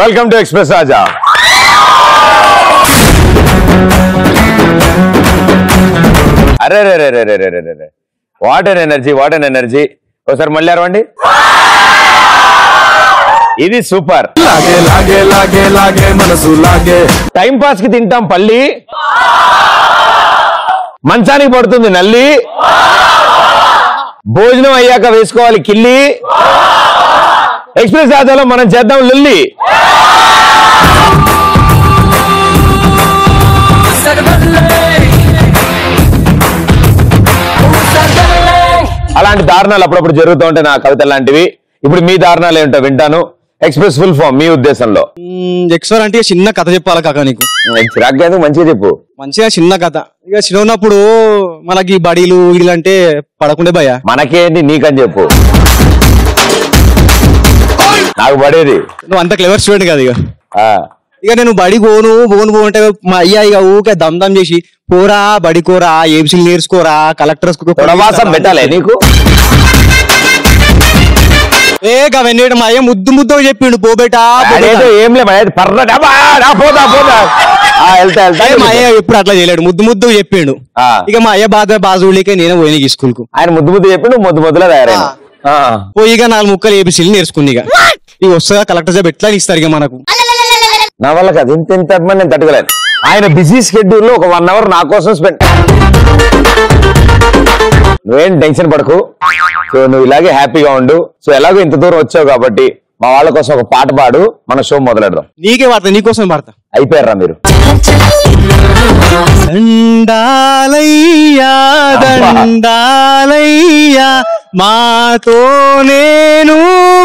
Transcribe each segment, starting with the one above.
Welcome to express Raja. అరే రే రే రే రే రే రే what an energy, what an energy. ఒకసారి మళ్ళీ అరవండి. ఇది సూపర్. లాగే లాగే లాగే లాగే మనసు లాగే. టైం పాస్ కి తింటాం పల్లి, మంచానికి పడుతుంది నల్లి, భోజనం అయ్యాక వేసుకోవాలి కిల్లి. ఎక్స్ప్రెస్ రాజాలో మనం చేద్దాం లుల్లి. అలాంటి దారుణాలు అప్పుడప్పుడు జరుగుతూ ఉంటాయి నా కవిత లాంటివి. ఇప్పుడు మీ దారుణాలు ఏంటో వింటాను. ఎక్స్ప్రెస్ ఫుల్ ఫామ్ మీ ఉద్దేశంలో. ఎక్స్ప్రెస్ అంటే చిన్న కథ చెప్పాలి కాక నీకు. చిరాకు మంచిగా చెప్పు. మంచిగా చిన్న కథ. ఇక చిన్న ఉన్నప్పుడు మనకి బడీలు ఇడలు అంటే పడకుండే భయ. మనకేంటి నీకని చెప్పు. నాకు పడేది. నువ్వు అంత క్లెవర్ స్టూడెంట్ కాదు. ఇక నేను బడి పోను అంటే మా అయ్యా ఇక ఊకే దమ్ చేసి పోరా బడి కోరా ఏబిసిలు నేర్చుకోరా కలెక్టర్స్ పెట్టాలి నీకు. అవన్నీ మా అయ్య ముద్దు చెప్పిండు పోబేటా. ఏం లేదు మా అయ్య ఎప్పుడు అట్లా చేయలేడు, ముద్దు చెప్పిండు. ఇక మా అయ్య బాజుడికే నేనే పోయిన ఈ స్కూల్ కు. ఆయన ముద్దు చెప్పిండు, ముద్దులా తయారైన పోయి ఇక 4 ముక్కలు ఏబిసిలు నేర్చుకుంది. ఇక వస్తా కలెక్టర్ జాబ్ ఎట్లా ఇస్తారు ఇక మనకు. నా వల్ల కాదు, ఇంత నేను తట్టుకోలేను. ఆయన బిజీ షెడ్యూల్ లో ఒక 1 అవర్ నా కోసం స్పెండ్. నువ్వేం టెన్షన్ పడకు. సో నువ్వు ఇలాగే హ్యాపీగా ఉండు. సో ఎలాగో ఇంత దూరం వచ్చావు కాబట్టి మా వాళ్ళ కోసం ఒక పాట పాడు, మన షో మొదలెడదాం. నీకే పాడతా, నీకోసం పాడతా. అయిపోయారా మీరు? దండాలయ్యా దండాలయ్యా మాతో నేను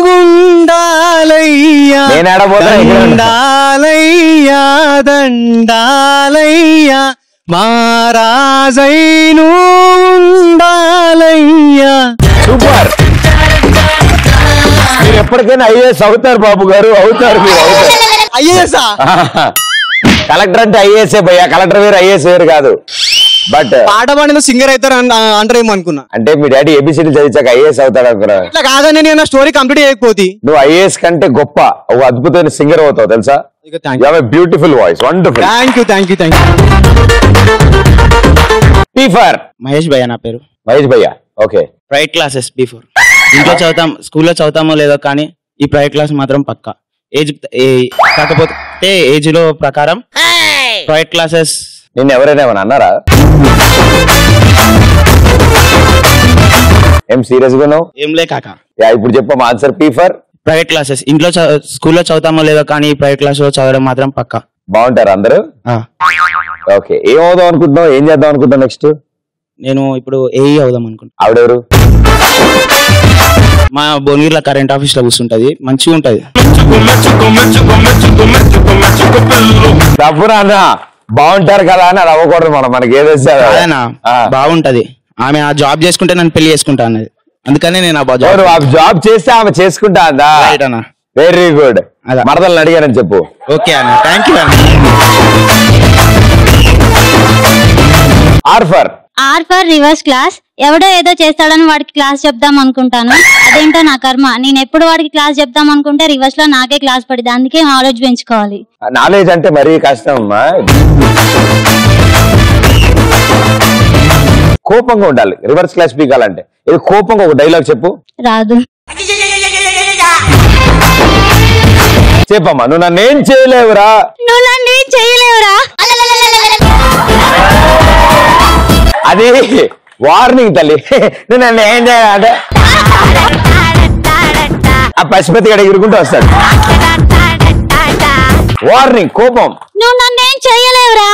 గుండాలయ్యా. దండాలయ్యా దండాలయ్యా మారాజైను ఉండాలయ్యా. సూపర్. మీరు ఎప్పటికైనా ఐఏఎస్ అవుతారు బాబు గారు, అవుతారు. మీరు అవుతారు. ఐఏఎస్ కలెక్టర్ అంటే ఐఏఎస్ భయ్యా. కలెక్టర్ వేరు ఐఏఎస్ వేరు కాదు. బట్ పాట పాడిన సింగర్ అవుతారు అంటారేమో అనుకున్నా. అంటే మీ డాడీ ఏబిసిడి చదివించాక ఐఏఎస్ అవుతాడు అనుకున్నా. ఇట్లా కాదని నేను స్టోరీ కంప్లీట్ చేయకపోతే నువ్వు ఐఏఎస్ కంటే గొప్ప ఒక అద్భుతమైన సింగర్ అవుతావు తెలుసా. Beautiful voice, wonderful. Thank you. P4 Mahesh భయ్య నా పేరు. మహేష్ భయ్య. ఓకే. Private classes B4. ఇంట్లో చదువుతాం, స్కూల్లో చదువుతామో లేదో కానీ ఈ ప్రైవేట్ క్లాస్ మాత్రం పక్కా. కాకపోతే ఏజ్ లో ప్రకారం ప్రైవేట్ క్లాసెస్. నిన్ను ఎవరైనా ఏమన్నా అన్నారా? ఏం సీరియస్ గా ఉన్నావు? ఏం లే కాక. ఇప్పుడు చెప్పమ్మా ఆన్సర్. P4 private classes. ఇంట్లో స్కూల్లో చదువుతామో లేదో కానీ ప్రైవేట్ క్లాస్ లో చదవడం మాత్రం పక్కా. బాగుంటారు అందరూ. ఓకే. ఏం అవుదాం అనుకుంటున్నావు, ఏం చేద్దాం అనుకుంటున్నావు నెక్స్ట్? నేను ఇప్పుడు ఏఈ అవుదాం అనుకుంటా. ఆవిడెవరు? మా భువనగిరిలో కరెంట్ ఆఫీస్ లో కూర్చుంటది, మంచిగా ఉంటది. బాగుంటారు కదా అని అది అవ్వకూడదు. మనకి ఏదైనా బాగుంటది. ఆమె ఆ జాబ్ చేసుకుంటే నన్ను పెళ్లి చేసుకుంటా అన్నది. అందుకనే నేను ఆ జాబ్ చేస్తే ఆమె చేసుకుంటా అందా. Very good. మరదల్ని అడిగానని చెప్పు. ఓకే అన్న, థ్యాంక్ యూ అన్న. R for rivers class. ఎవడో ఏదో చేస్తాడని వాడికి క్లాస్ చెప్దాం అనుకుంటాను, అదేంటో నా కర్మ. నేను ఎప్పుడు వాడికి క్లాస్ చెప్దాం అనుకుంటే రివర్స్ లో నాకే క్లాస్ పడింది. అందుకే నాలెడ్జ్ పెంచుకోవాలి. నాలెడ్జ్ అంటే మరీ కష్టం అమ్మా. కోపంగా ఉండాలి రివర్స్ క్లాస్ పీకాలంటే. ఇది కోపంగా ఒక డైలాగ్ చెప్పు. రాదు. చెప్పమ్మా. నువ్వు నన్ను ఏం చేయలేవురా. అది వార్నింగ్ తల్లి. నువ్వు నన్ను ఏం చేయాలంటే ఆ పశుపతి గడ ఎగురుకుంటూ వస్తాడు. వార్నింగ్, కోపం. నువ్వు నన్ను ఏం చేయలేవురా.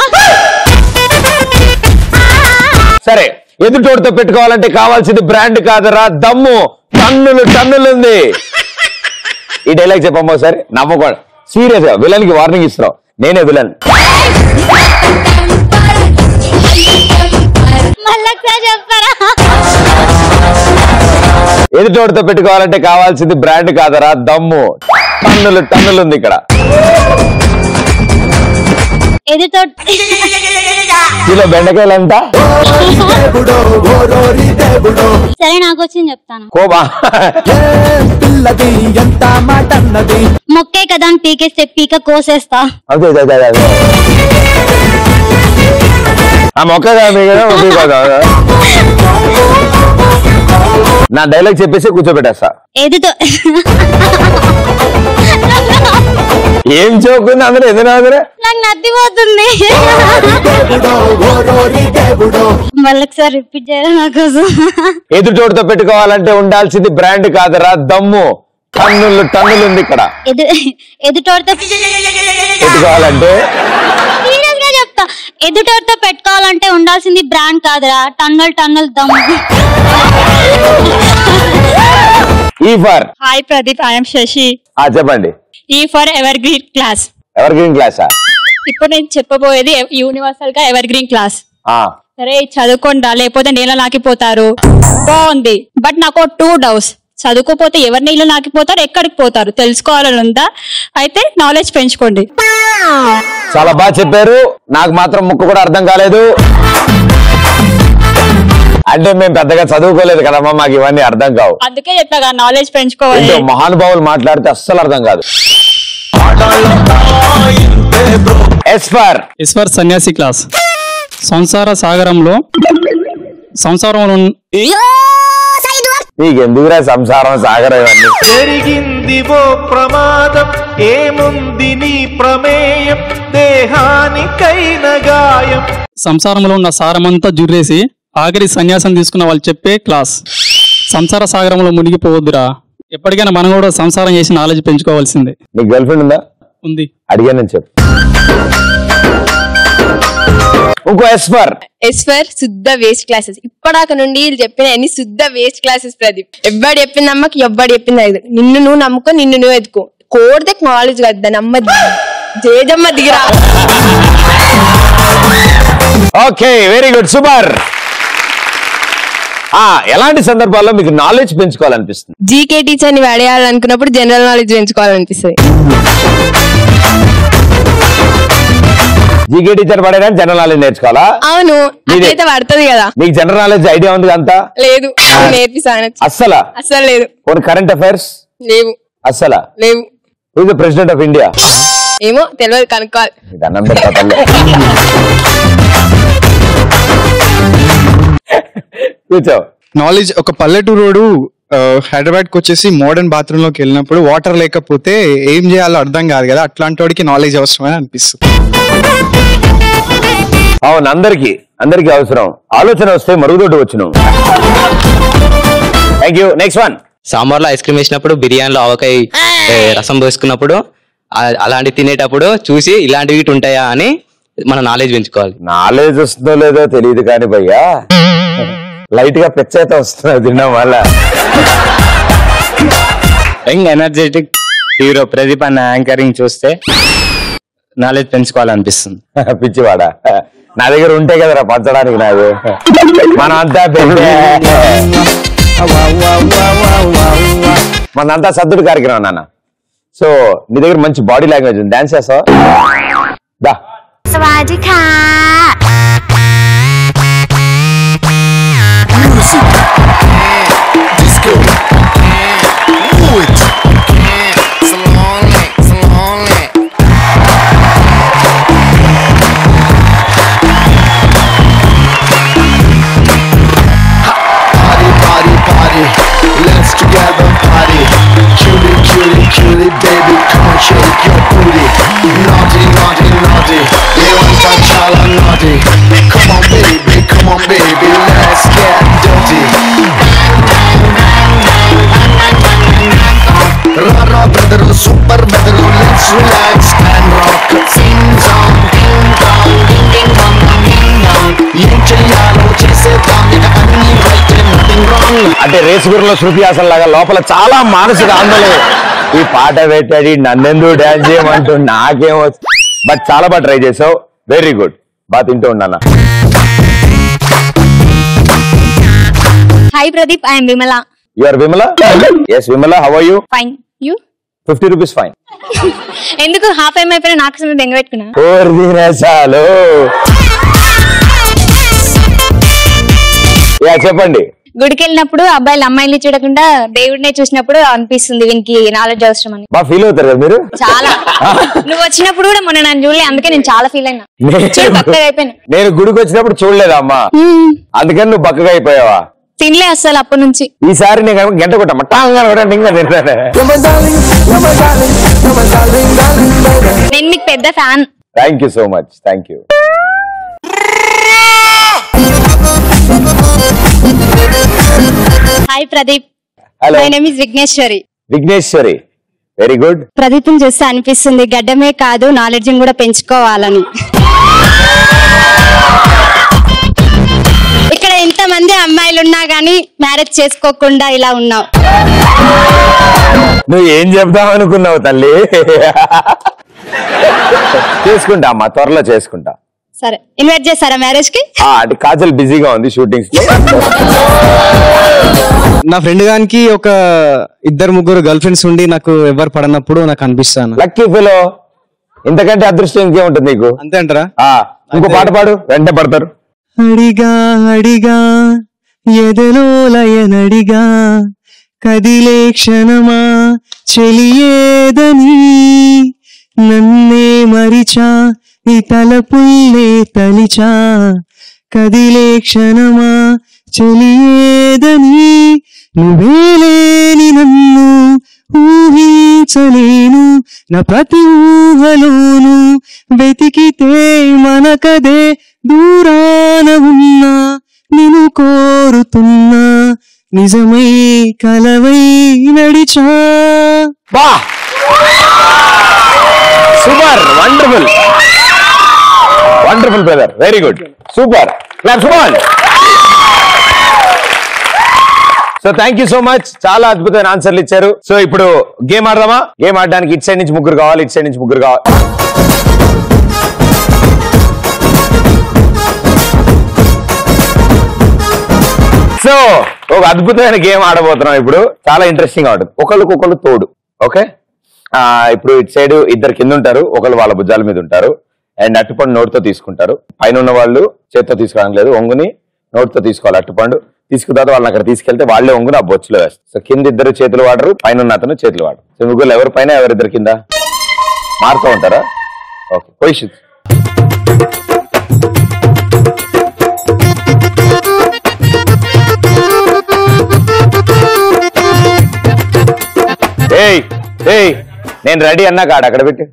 సరే, ఎదుటోడితో పెట్టుకోవాలంటే కావాల్సింది బ్రాండ్ కాదరా, దమ్ము. టన్నులు ఉంది. ఈ డైలాగ్ చెప్పమ్మా ఒకసారి. నమ్మకూడదు. సీరియస్ గా విలన్ కి వార్నింగ్ ఇస్తున్నావు. నేనే విలన్. ఎదుటోడితో పెట్టుకోవాలంటే కావాల్సింది బ్రాండ్ కాదరా, దమ్ము. టన్నులు ఉంది ఇక్కడ. ఎదుటో కిలో బెండకాయలు ఎంత? సరే నాకు వచ్చింది చెప్తాను. కోబా పిల్లది ఎంత మాట అన్నది. మొక్కే కదా అని పీకేస్తే పీక కోసేస్తా. అదే ఆ మొక్క నా డైలాగ్ చెప్పేసి కూర్చోబెట్టేస్తా. ఎదుటో ఏం చోకుంది అందరూ ఎదురు నాకు నత్తిపోతుంది. మళ్ళొకసారి రిపీట్ చేయాలి నా కోసం. ఎదుటోడితో పెట్టుకోవాలంటే ఉండాల్సింది బ్రాండ్ కాదురా దమ్ము. టన్నులు ఉంది ఇక్కడ. ఎదుటోడితో పెట్టుకోవాలంటే సీరియస్ గా చెప్తా. ఎదుటోడితో పెట్టుకోవాలంటే ఉండాల్సింది బ్రాండ్ కాదురా టన్నులు దమ్ము. E for hi Pradeep, I am Shashi. చెప్పండి. E for evergreen class. Evergreen క్లాసా? ఇప్పుడు నేను చెప్పబోయేది యూనివర్సల్ గా ఎవర్ గ్రీన్ క్లాస్. సరే చదువుకోండా, లేకపోతే నీళ్ళ నాకిపోతారు. బాగుంది, బట్ నాకు 2 డౌట్స్. చదువుకోపోతే ఎవరు నీళ్ళు నాకిపోతారు, ఎక్కడికి పోతారు తెలుసుకోవాలని ఉందా? అయితే నాలెడ్జ్ పెంచుకోండి. చాలా బాగా చెప్పారు. నాకు మాత్రం ముక్క కూడా అర్థం కాలేదు. అంటే మేము పెద్దగా చదువుకోలేదు కదమ్మా, మాకు ఇవన్నీ అర్థం కావు. అందుకే చెప్పాగా నాలెడ్జ్ పెంచుకోవాలి. మహానుభావులు మాట్లాడితే అస్సలు అర్థం కాదు. ఎస్ఫర్ సన్యాసి క్లాస్. సంసార సాగరంలో నీకెందుకురా సంసారం సాగరం ఇవన్నీ? జరిగింది ఓ ప్రమాదం, ఏముంది నీ ప్రమేయం, దేహానికైన గాయం. సంసారంలో ఉన్న సారమంతా జుర్రేసి ఆఖరి సన్యాసం తీసుకున్న వాళ్ళు చెప్పే క్లాస్. సంసార సాగరంలో మునిగిపోవద్దురా, ఎప్పటికైనా మనం కూడా సంసారం చేసి నాలెడ్జ్ పెంచుకోవాల్సిందే. నీకు గర్ల్ ఫ్రెండ్ ఉందా? ఉంది. అడిగానని చెప్పు. ఇంకో ఎస్ఫర్ శుద్ధ వేస్ట్ క్లాసెస్. ఇప్పటిదాకా నుండి వీళ్ళు చెప్పిన అన్ని శుద్ధ వేస్ట్ క్లాసెస్ ప్రదీప్. ఎవ్వడు చెప్పింది అమ్మకి, ఎవ్వడు చెప్పింది ఐదు. నిన్ను నువ్వు నమ్ముకో, నిన్ను నువ్వు ఎదుకో. కోడితే నాలెడ్జ్ కదా, నమ్మద్దు. జేజమ్మ దిగిరా. Okay, very good, super. ఎలాంటి సందర్భాల్లో మీకు నాలెడ్జ్ పెంచుకోవాలనిపిస్తుంది? జీకే టీచర్ ని వాడేయాలనుకున్నప్పుడు జనరల్ నాలెడ్జ్ పెంచుకోవాలనిపిస్తుంది. జీకే టీచర్ పడేయడానికి జనరల్ నాలెడ్జ్ నేర్చుకోవాలా? అవును, అదైతే పడుతుంది కదా. మీకు జనరల్ నాలెడ్జ్ ఐడియా ఉంది అంతా? లేదు, నేర్పిస్తాను. అస్సలు లేదు. కరెంట్ అఫైర్స్ లేవు, అస్సలు లేవు. Who the president of India? ఏమో తెలియదు, కనుక్కోవాలి. కూర్చో. నాలెడ్జ్. ఒక పల్లెటూరోడు హైదరాబాద్ కి వచ్చేసి మోడర్న్ బాత్రూమ్ లోకి వెళ్ళినప్పుడు వాటర్ లేకపోతే ఏం చేయాలో అర్థం కాదు కదా, అట్లాంటి వాడికి నాలెడ్జ్ అవసరమని అనిపిస్తుంది. అవును, అందరికి అవసరం. ఆలోచన వస్తే మరుగుదొడ్డు వచ్చును. Thank you. Next one. సాంబార్లో ఐస్ క్రీమ్ వేసినప్పుడు, బిర్యానీలో ఆవకాయ రసం పోసుకున్నప్పుడు, అలాంటివి తినేటప్పుడు చూసి ఇలాంటివి ఉంటాయా అని మన నాలెడ్జ్ పెంచుకోవాలి. నాలెడ్జ్ వస్తుందో లేదో తెలియదు కానీ భయ్యా, లైట్ గా పెచ్చైతే వస్తుంది తినడం వల్ల. యంగ్ ఎనర్జెటిక్ హీరో ప్రదీప్ అన్న యాంకరింగ్ చూస్తే నాలెడ్జ్ పెంచుకోవాలనిపిస్తుంది. పిచ్చివాడా, నా దగ్గర ఉంటే కదరా పంచడానికి. నాకు మనంతా మనంతా సద్దుడు కార్యక్రమం నాన్న. సో నీ దగ్గర మంచి బాడీ లాంగ్వేజ్ ఉంది, డాన్స్ చేస్తావా? దా. సవాదికా. Cutie, baby, come on, shake your booty. Naughty, naughty, naughty. You want that chala naughty? Come on, baby, let's get dirty. Rara brother, super brother, let's relax and rock. Sing song, ding dong, ding ding dong, ding dong. Em cheyalo chesedam, ika anni right, nothing wrong. అంటే race గుర్రలో Shruti Haasan లాగా లోపల చాలా మానసిక ఆందోళన. ఈ పాట పెట్టాడి నన్నెందుకు dance చేయమంటూ నాకేమో, బట్ చాలా బాగా ట్రై చేసావు. వెరీ గుడ్, బాగా తింటూ ఉన్నాను. Hi Pradeep, I am Vimala. You are Vimala? yes, Vimala, how are you? Fine. You? 50 rupees fine. ఎందుకు హాఫ్ టైం అయిపోయినా నాకు సమయం బెంగ పెట్టుకున్నా. చెప్పండి. గుడికి వెళ్ళినప్పుడు అబ్బాయిలు అమ్మాయిని చూడకుండా దేవుడినే చూసినప్పుడు అనిపిస్తుంది వీనికి నాలెడ్జ్ అవసరం అని. బాగా ఫీల్ అవుతారు కదా మీరు. చాలా. నువ్వు వచ్చినప్పుడు కూడా మొన్న నన్ను చూడలే, అందుకే నేను చాలా ఫీల్ అయినా. బక్కగా అయిపోయినా. నేను గుడికి వచ్చినప్పుడు చూడలేదా అమ్మా, అందుకని నువ్వు బక్కగా అయిపోయావా? తినలే అసలు అప్పటి నుంచి. ఈసారి నేను గంట కొట్టమ్మా. నేను మీకు పెద్ద fan. Thank you so much. Thank you. Hi Pradeep. Hello, my name is Vighneshwari. Vighneshwari, very good. Pradeep చూస్తే అనిపిస్తుంది గడ్డమే కాదు నాలెడ్జ్ కూడా పెంచుకోవాలని. ఇక్కడ ఎంత మంది అమ్మాయిలు ఉన్నా గానీ మ్యారేజ్ చేసుకోకుండా ఇలా ఉన్నావు. నువ్వు ఏం చెప్దాం అనుకున్నావు తల్లి? చేసుకుంటా అమ్మా, త్వరలో చేసుకుంటా. సరే, ఇన్వైట్ చేస్తారా మ్యారేజ్ కి? అది కాజల్ బిజీగా ఉంది షూటింగ్స్ లో. నా ఫ్రెండ్ గానికి ఒక 2-3 గర్ల్ ఫ్రెండ్స్ ఉండి నాకు ఎవరు పడనప్పుడు నాకు అనిపిస్తాను. లక్కీ ఫెలో, ఇంతకంటే అదృష్టం ఇంకేముంటుంది నీకు? అంతే అంటారా? ఇంకో పాట పాడు, వెంటనే పడతారు. అడిగా అడిగా ఎదలో లయనడిగా కదిలే క్షణమా చెలియేదని నన్నే మరిచా నీ తలపుల్లే తలిచా కదిలే క్షణమా చెలియేదని నువ్వేలేని నన్ను ఊహించలేను నా ప్రతి ఊహలోను వెతికితే మనకదే దూరాన ఉన్నా నిన్ను కోరుతున్నా నిజమై కలవై నడిచా. Super, wonderful, wonderful brother, very good, super. Claps on. So thank you so much, చాలా అద్భుతమైన ఆన్సర్లు ఇచ్చారు. సో ఇప్పుడు గేమ్ ఆడదామా? గేమ్ ఆడడానికి ఇటు సైడ్ నుంచి ముగ్గురు కావాలి, ఇటు సైడ్ నుంచి ముగ్గురు కావాలి. సో ఒక అద్భుతమైన గేమ్ ఆడబోతున్నాం ఇప్పుడు. చాలా ఇంట్రెస్టింగ్ గా ఉంటుంది, ఒకళ్ళకొకళ్ళు తోడు. ఓకే, ఇప్పుడు ఇటు సైడ్ ఇద్దరు కింద ఉంటారు, ఒకళ్ళు వాళ్ళ భుజాల మీద ఉంటారు. అండ్ అట్టుపండు నోటితో తీసుకుంటారు. పైన ఉన్న వాళ్ళు చేతితో తీసుకోవడం లేదు, ఒంగుని నోటితో తీసుకోవాలి. అట్టుపండు తీసుకున్న తర్వాత వాళ్ళని అక్కడ తీసుకెళ్తే వాళ్ళే ఒంగుని ఆ బొచ్చులో వేస్తారు. సో కింద ఇద్దరు చేతులు వాడరు, పైన ఉన్న అతను చేతులు వాడరు. సో ముగ్గురు ఎవరి పైన ఎవరిద్దరు కింద మారుతూ ఉంటారా? Okay, position. ఏయ్ ఏయ్, నేను రెడీ అన్నాక ఆడ అక్కడ పెట్టి.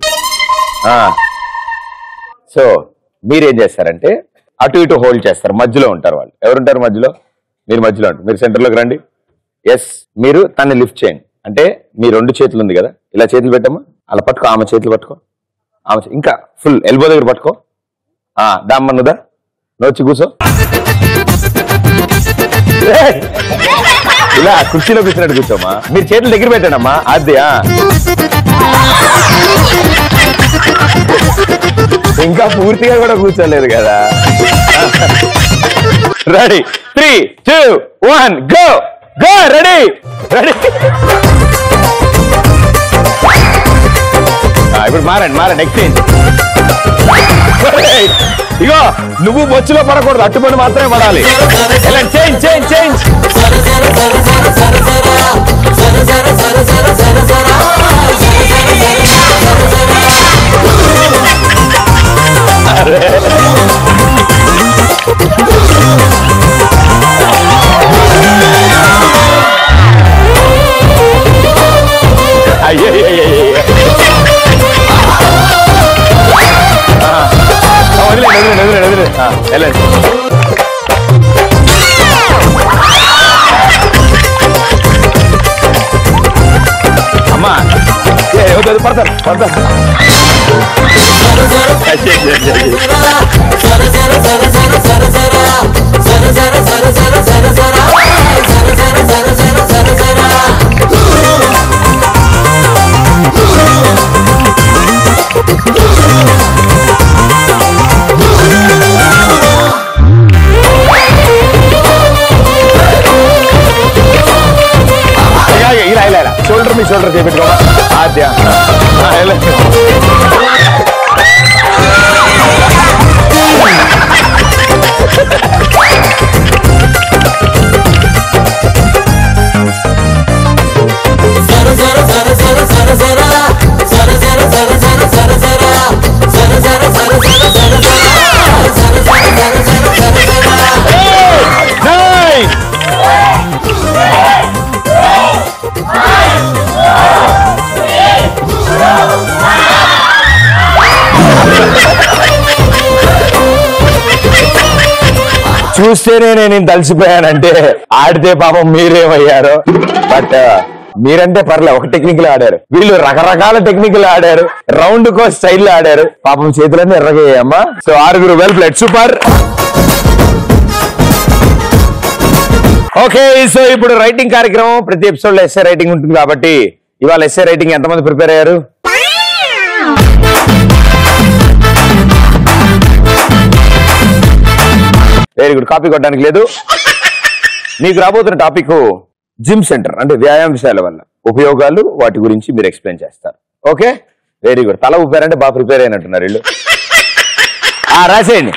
సో మీరేం చేస్తారంటే అటు ఇటు హోల్డ్ చేస్తారు, మధ్యలో ఉంటారు వాళ్ళు. ఎవరుంటారు మధ్యలో? మీరు మధ్యలో ఉంటారు. మీరు సెంటర్లోకి రండి. ఎస్, మీరు తన్ని లిఫ్ట్ చేయండి. అంటే మీ 2 చేతులు ఉంది కదా, ఇలా చేతులు పెట్టమ్మా, అలా పట్టుకో. ఆమె చేతులు పట్టుకో, ఆమె ఇంకా ఫుల్ ఎల్బో దగ్గర పట్టుకో. దామ్మ నుదా నోచి కూర్చో. ఇలా కుర్చీలో కూర్చున్నట్టు కూర్చోమ్మా. మీరు చేతులు దగ్గర పెట్టండి అమ్మా. అది ఇంకా పూర్తిగా కూడా కూర్చోలేదు కదా. Ready, 3, 2, 1 go go. Ready ready. ఇప్పుడు మారండి మారండి, ఎక్స్చేంజ్. ఇగో నువ్వు బొచ్చులో పడకూడదు, అట్టుపండు మాత్రమే పడాలి. Change change change. అయ్యే అమ్మా, పడతారు పడతారు. షోల్డర్ మీ షోల్డర్ చేపెట్టుకోమా. ఆద్య చూస్తేనే నేను తలిసిపోయానంటే ఆడితే పాపం మీరేమయ్యారో. బట్ మీరంటే పర్లే, ఒక టెక్నికల్ ఆడారు, వీళ్ళు రకరకాల టెక్నికల్ ఆడారు, రౌండ్ కో స్టైల్ ఆడారు, పాపం చేతులన్నీ ఎర్రగయ్యామ్మా. So 6 well played, super. Okay, so ఇప్పుడు రైటింగ్ కార్యక్రమం. ప్రతి ఎపిసోడ్ లో ఎస్ఏ రైటింగ్ ఉంటుంది కాబట్టి ఇవాళ ఎస్ఏ రైటింగ్ ఎంతమంది ప్రిపేర్ అయ్యారు? Very good. కాపీ కొట్టడానికి లేదు. మీకు రాబోతున్న టాపిక్ జిమ్ సెంటర్, అంటే వ్యాయామశాల వల్ల ఉపయోగాలు, వాటి గురించి మీరు ఎక్స్ప్లెయిన్ చేస్తారు. Okay, very good. తల ఊపారంటే బాగా ప్రిపేర్ అయినట్టున్నారు వీళ్ళు. రాసేయండి.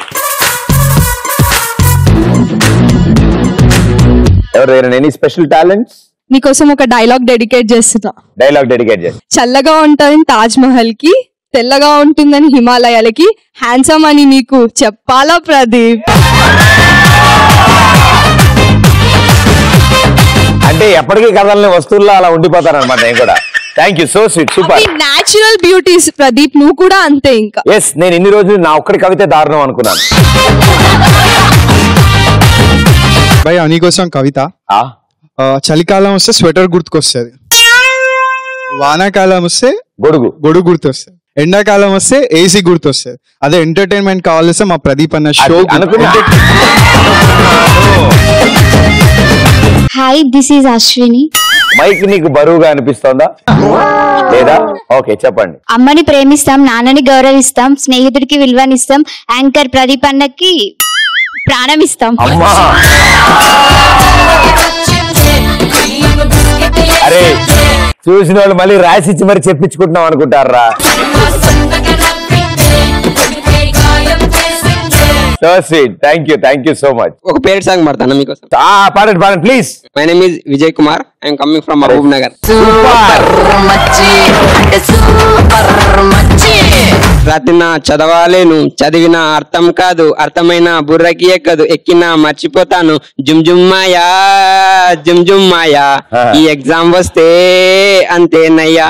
ఎవరైనా ఎనీ స్పెషల్ టాలెంట్స్? నీకోసం ఒక డైలాగ్ డెడికేట్ చేస్తున్నా. డైలాగ్ డెడికేట్ చేస్తా. చల్లగా ఉంటుంది తాజ్ మహల్ కి, తెల్లగా ఉంటుందని హిమాలయాలకి, హ్యాండ్సమ్ అని నీకు చెప్పాలా ప్రదీప్? అంటే ఎప్పటికీ కథల్ని వస్తువుల్లో అలా ఉండిపోతారనమాట. నేను కూడా thank you, so sweet, super. Natural beauties Pradeep, నువ్వు కూడా అంతే. ఇంకా ఎస్, నేను ఇన్ని రోజులు నా ఒక్కడి కవిత దారుణం అనుకున్నాను. భయ్యా నీకోసం కవిత. చలికాలం వస్తే స్వెటర్ గుర్తుకొస్తుంది, వానాకాలం వస్తే గొడుగు గుర్తొస్తుంది, ఎండాకాలం వస్తే ఏసీ గుర్తొస్తుంది. అదే ఎంటర్టైన్మెంట్ కావాల్సి మా ప్రదీప్ అన్న show. Hi, this is Ashwini. Mic నీకు బరువుగా అనిపిస్తోందా లేదా? ఓకే, చెప్పండి. అమ్మని ప్రేమిస్తాం, నాన్నని గౌరవిస్తాం, స్నేహితుడికి విలువనిస్తాం, యాంకర్ ప్రదీప్ అన్నకి ప్రాణం ఇస్తాం. అరే, చూసిన వాళ్ళు మళ్ళీ రాసిచ్చి మరి చెప్పించుకుంటున్నాం అనుకుంటారా? So sweet, thank you so much. ఒక పేరు సాంగ్ పాడతాను మీకోసం. పాడండి please. My name is Vijay Kumar, I'm coming from Mahabubnagar. రాతిన చదవాలేను, చదివిన అర్థం కాదు, అర్థమైన బుర్రకి ఎక్కదు, ఎక్కినా మర్చిపోతాను. జుమ్ జుమ్మాయా జుమ్ జుమ్మాయా, ఈ ఎగ్జామ్ వస్తే అంతేనయ్యా,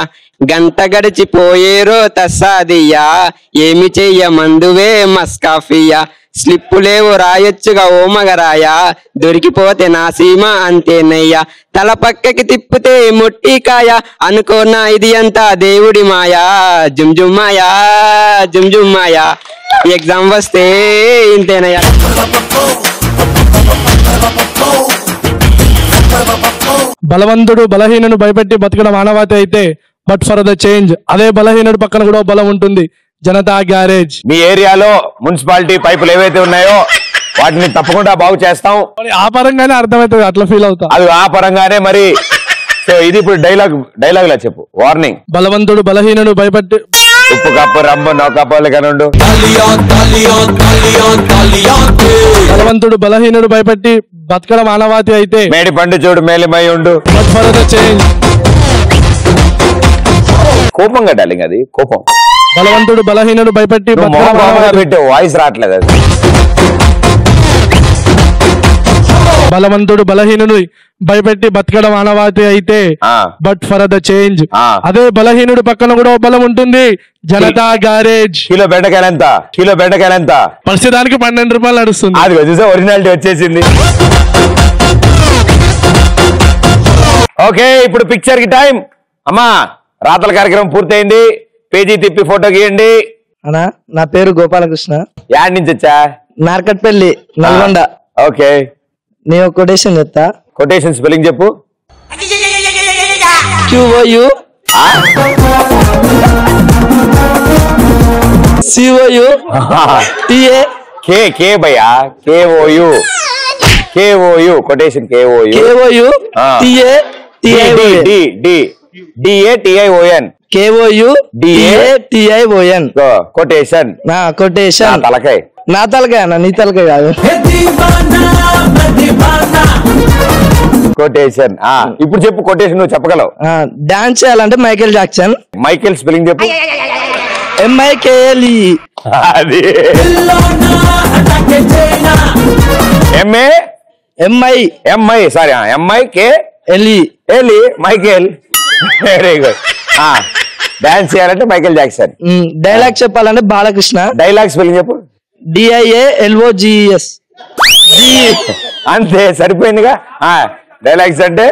గంట గడిచిపోయేరో తస్సాదియా, ఏమి చెయ్యమందువే మస్కాఫియా, స్లిప్పులేవో రాయొచ్చుగా ఓ మగరాయా, దొరికిపోతే నా సీమ అంతేనయ్యా, తల పక్కకి తిప్పితే మొట్టికాయ, అనుకోనా ఇది అంతా దేవుడి మాయా. జుమ్ జుమ్మాయా జుమ్ జుమ్మాయా, ఎగ్జామ్ వస్తే ఇంతేనయ్యా. బలవంతుడు బలహీనను భయపెట్టి బతకడం మానవత అయితే, బట్ ఫర్ ద చేంజ్, అదే బలహీనుడు పక్కన కూడా బలం ఉంటుంది. జనతా గ్యారేజ్. మీ ఏరియాలో మున్సిపాలిటీ పైపులు ఏవైతే ఉన్నాయో వాటిని తప్పకుండా బాగు చేస్తాం. ఆ పరంగానే అర్థమవుతుంది, అట్లా ఫీల్ అవుతాం. అది ఆ పరంగానే మరి. సో ఇది ఇప్పుడు డైలాగ్ లా చెప్పు. వార్నింగ్. బలవంతుడు బలహీనను భయపెట్టి, ఉప్పు కప్పు రమ్ము నౌకప్పాలు కనుండు. బలవంతుడు బలహీనుడు భయపెట్టి బతకడం మానవాతి అయితే, మేడి పండు చూడు మేలిమై ఉండు. But for the change. కోపంగా డార్లింగ్, అది కోపం. బలవంతుడు బలహీనుడు భయపెట్టి పెట్టు, వాయిస్ రావట్లేదు అది. బలవంతుడు బలహీనుడు భయపెట్టి బతకడం మానవాతి అయితే, బట్ ఫర్ ద చేంజ్, అదే బలహీనుడు పక్కన కూడా బలం ఉంటుంది. జనతా గ్యారేజ్. కిలో బెండకాయలు ఎంత? ప్రస్తుతానికి 12 రూపాయలు నడుస్తుంది. అది చూసా, ఒరిజినాలిటీ వచ్చేసింది. ఓకే, ఇప్పుడు పిక్చర్ కి టైం. అమ్మా, రాతల కార్యక్రమం పూర్తయింది. పేజీ తిప్పి ఫోటో గీయండి. అన్నా, నా పేరు గోపాలకృష్ణ. యాడ్ నుంచి వచ్చా? నార్కట్పల్లి, నల్గొండ. ఓకే, నేను కొటేషన్ చెప్తా. కొటేషన్ స్పెల్లింగ్ చెప్పు. QOU COU TA K భయ్యా, KOU quotation. KOU TA DATION KOU DATION quotation. Quotation. తలకాయ, నా తలకాయ అన్న, నీ తలకాయ కాదు. కొటేషన్. ఇప్పుడు చెప్పు కొటేషన్, నువ్వు చెప్పగలవు. డాన్స్ చేయాలంటే మైకేల్ జాక్సన్. మైకేల్ స్పెల్లింగ్ చెప్పు. MIKLE. అది MIKLE Michael. Very good. Dance చేయాలంటే మైకేల్ జాక్సన్. డైలాగ్ చెప్పాలంటే బాలకృష్ణ. డైలాగ్ స్పెల్లింగ్ చెప్పు. DIALOGES. అంతే సరిపోయిందిగా. డైలాగ్స్ అంటే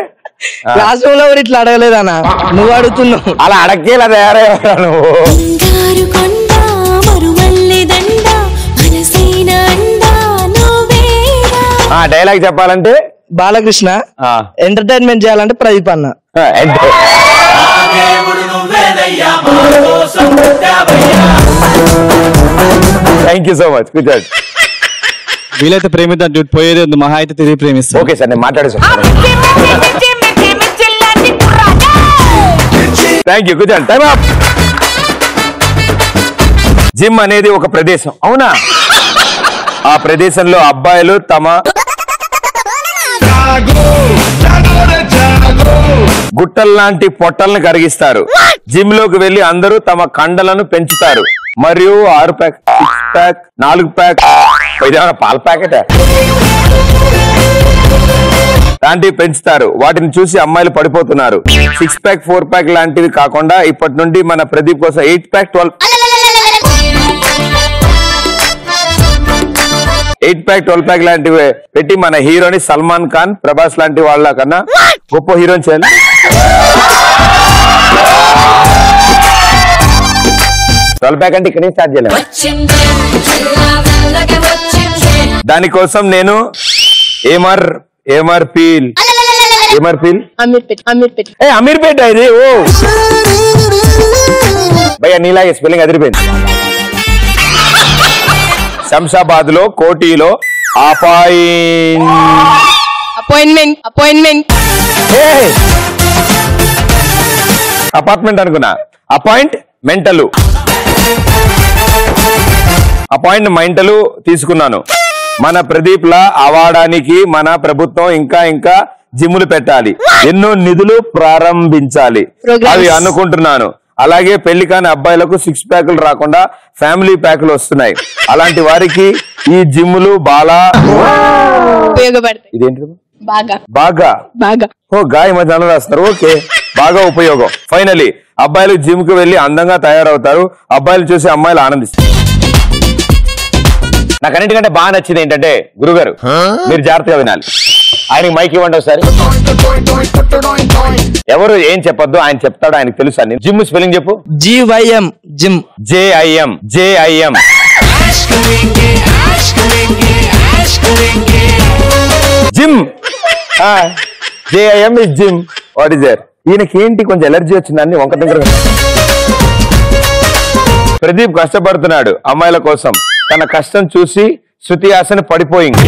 క్లాస్ రూమ్ లో ఇట్లా అడగలేదన్నా, నువ్వు అడుగుతున్నావు. అలా అడగేలా తయారయ్యా నువ్వు. డైలాగ్ చెప్పాలంటే బాలకృష్ణ, ఎంటర్టైన్మెంట్ చేయాలంటే ప్రదీప్ అన్న. Thank you so much. కూర్చోండి. వీలైతే ప్రేమిద్దాం డ్యూట్, పోయేది ఉంది, మహా అయితే తిరిగి ప్రేమిస్తాం. ఓకే సార్, నేను మాట్లాడేసాను. Thank you. కూర్చోండి. Time up. జిమ్ అనేది ఒక ప్రదేశం, అవునా? ఆ ప్రదేశంలో అబ్బాయిలు తమ గుట్టల్లాంటి పొట్టల్ని కరిగిస్తారు. జిమ్ లోకి వెళ్లి అందరూ తమ కండలను పెంచుతారు మరియు 6 ప్యాక్, 6 ప్యాక్, 4 ప్యాక్, పాల ప్యాకెట్ లాంటివి పెంచుతారు. వాటిని చూసి అమ్మాయిలు పడిపోతున్నారు. 6 ప్యాక్, 4 ప్యాక్ లాంటివి కాకుండా ఇప్పటి నుండి మన ప్రదీప్ కోసం 8 ప్యాక్, 12 ప్యాక్ లాంటివి పెట్టి మన హీరోని సల్మాన్ ఖాన్, ప్రభాస్ లాంటి వాళ్ళ కన్నా గొప్ప హీరోని చేయాలి. ప్యాక్ అంటే ఇక్కడే స్టార్ట్ చేయలేదు. దానికోసం నేను అమీర్పేట ఇది. ఓ భయ్యా, నీలాగే స్పెల్లింగ్ అదిరిపోయింది. శంషాబాద్ లో కోటిలో అపార్ట్మెంట్ అనుకున్నా. అపాయింట్మెంటలు తీసుకున్నాను. మన ప్రదీప్ లా అవాడానికి మన ప్రభుత్వం ఇంకా జిమ్ములు పెట్టాలి, ఎన్నో నిధులు ప్రారంభించాలి అవి అనుకుంటున్నాను. అలాగే పెళ్లి కాని అబ్బాయిలకు 6 ప్యాకులు రాకుండా ఫ్యామిలీ ప్యాకులు వస్తున్నాయి. అలాంటి వారికి ఈ జిమ్ములు బాగా ఉపయోగపడతాయి. ఇదేంటి బాగా ఓ గాయ మధ్య రాస్తారు. ఓకే, బాగా ఉపయోగం. ఫైనలీ అబ్బాయిలు జిమ్ కు వెళ్లి అందంగా తయారవుతారు. అబ్బాయిలు చూసి అమ్మాయిలు ఆనందిస్తారు. నాకు అన్నిటికంటే బాగా నచ్చింది ఏంటంటే, గురుగారు మీరు జాగ్రత్తగా వినాలి. ఆయనకి మైక్ ఇవ్వండి ఒకసారి. ఎవరు ఏం చెప్పొద్దు, ఆయన చెప్తాడు, ఆయనకు తెలుసు అన్ని. జిమ్ స్పెల్లింగ్ చెప్పు. GYM gym. JIM. Jim. JIM is Jim. What is there? ఈయనకి ఏంటి కొంచెం ఎలర్జీ వచ్చిందని వంక దగ్గర. ప్రదీప్ కష్టపడుతున్నాడు అమ్మాయిల కోసం. తన కష్టం చూసి శృతి హాసన్ పడిపోయింది.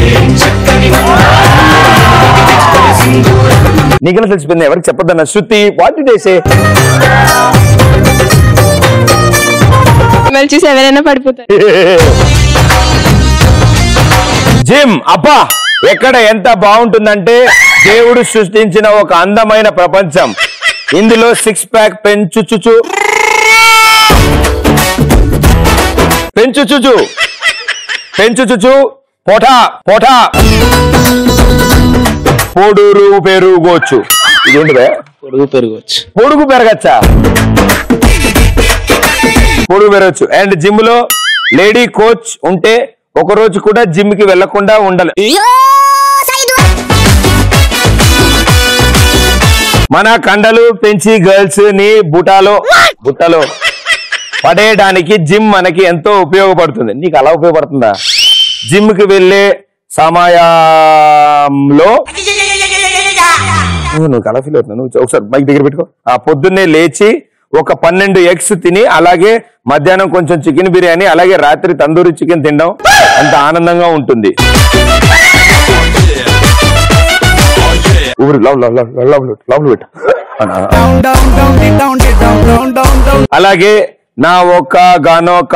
నీకెలా తెలిసిపోయింది? ఎవరికి చెప్పొద్దన్న Shruti. What did I say? చూసి ఎవరైనా పడిపోతారు. జిమ్ అబ్బా ఎక్కడ ఎంత బాగుంటుందంటే, దేవుడు సృష్టించిన ఒక అందమైన ప్రపంచం. ఇందులో 6 ప్యాక్ పెంచుచుచు పోటా పొడురు పెరుగొచ్చు. ఇదేంటిదే? పొడుగు పెరగచ్చా? పొడుగు పెరగచ్చు. అండ్ జిమ్ లో లేడీ కోచ్ ఉంటే ఒక రోజు కూడా జిమ్ కి వెళ్లకుండా ఉండాలి. మన కండలు పెంచి గర్ల్స్ ని బుట్టలో పడేయడానికి జిమ్ మనకి ఎంతో ఉపయోగపడుతుంది. నీకు అలా ఉపయోగపడుతుందా? జిమ్ కి వెళ్లే సమయంలో నువ్వు అలా ఫీల్ అవుతున్నావు. నువ్వు ఒకసారి మైక్ దగ్గర పెట్టుకో. ఆ పొద్దున్నే లేచి ఒక 12 ఎగ్స్ తిని, అలాగే మధ్యాహ్నం కొంచెం చికెన్ బిర్యానీ, అలాగే రాత్రి తందూరి చికెన్ తినడం అంత ఆనందంగా ఉంటుంది. అలాగే నా ఒక్కగానొక్క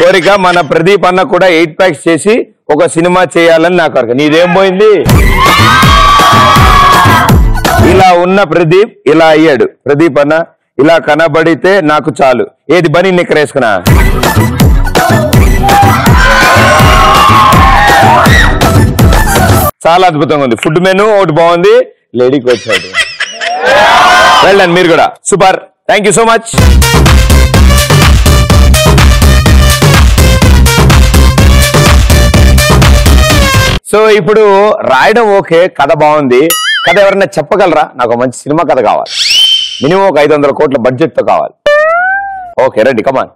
కోరిక మన ప్రదీప్ అన్న కూడా 8 ప్యాక్స్ చేసి ఒక సినిమా చేయాలని నా కోరిక. నీదేం పోయింది? ఇలా ఉన్న ప్రదీప్ ఇలా అయ్యాడు. ప్రదీప్ అన్న ఇలా కనబడితే నాకు చాలు. ఏది బని నిక్కరేసుకున్నా? చాలా అద్భుతంగా ఉంది. ఫుడ్ మెనూ ఒకటి బాగుంది. లేడీకి వచ్చాడు. వెళ్ళండి మీరు కూడా. Super. Thank you so much. So ఇప్పుడు రాయడం ఓకే, కథ బాగుంది. కథ ఎవరైనా చెప్పగలరా? నాకు మంచి సినిమా కథ కావాలి. మినిమం ఒక 500 కోట్ల బడ్జెట్ తో కావాలి. ఓకే రెడీ, కమాన్.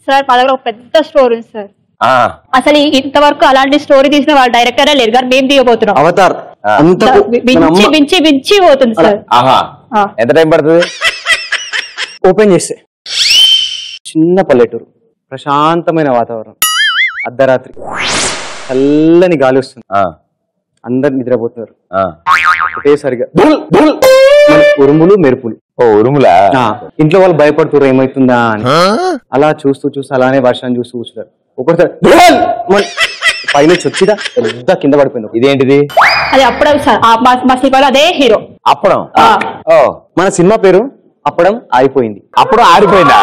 సార్ మా దగ్గర ఒక పెద్ద స్టోరీ ఉంది సార్. అసలు ఇంతవరకు అలాంటి స్టోరీ తీసిన వాళ్ళ డైరెక్టరే లేరు కానీ మేము తీయబోతున్నాం. అవతార్ మించి పోతుంది సార్. ఎంత టైం పడుతుంది? ఓపెన్ చేస్తే చిన్న పల్లెటూరు, ప్రశాంతమైన వాతావరణం, అర్ధరాత్రి చల్లని గాలి వస్తుంది, అందరు నిద్రపోతున్నారు. ఒకేసారిగా ఉరుములు మెరుపులు. ఉరుములా? ఇంట్లో వాళ్ళు భయపడుతున్నారు ఏమైతుందా అని. అలా చూస్తూ అలానే వర్షాన్ని చూస్తూ కూర్చున్నారు. ఒకసారి పైన చొచ్చిదా పెద్ద కింద పడిపోయింది. ఇదేంటిది? అది అప్పుడం సార్. మా సినిమాలో అదే హీరో. అప్పుడం. మన సినిమా పేరు అప్పుడం ఆరిపోయింది. అప్పుడు ఆరిపోయిందా?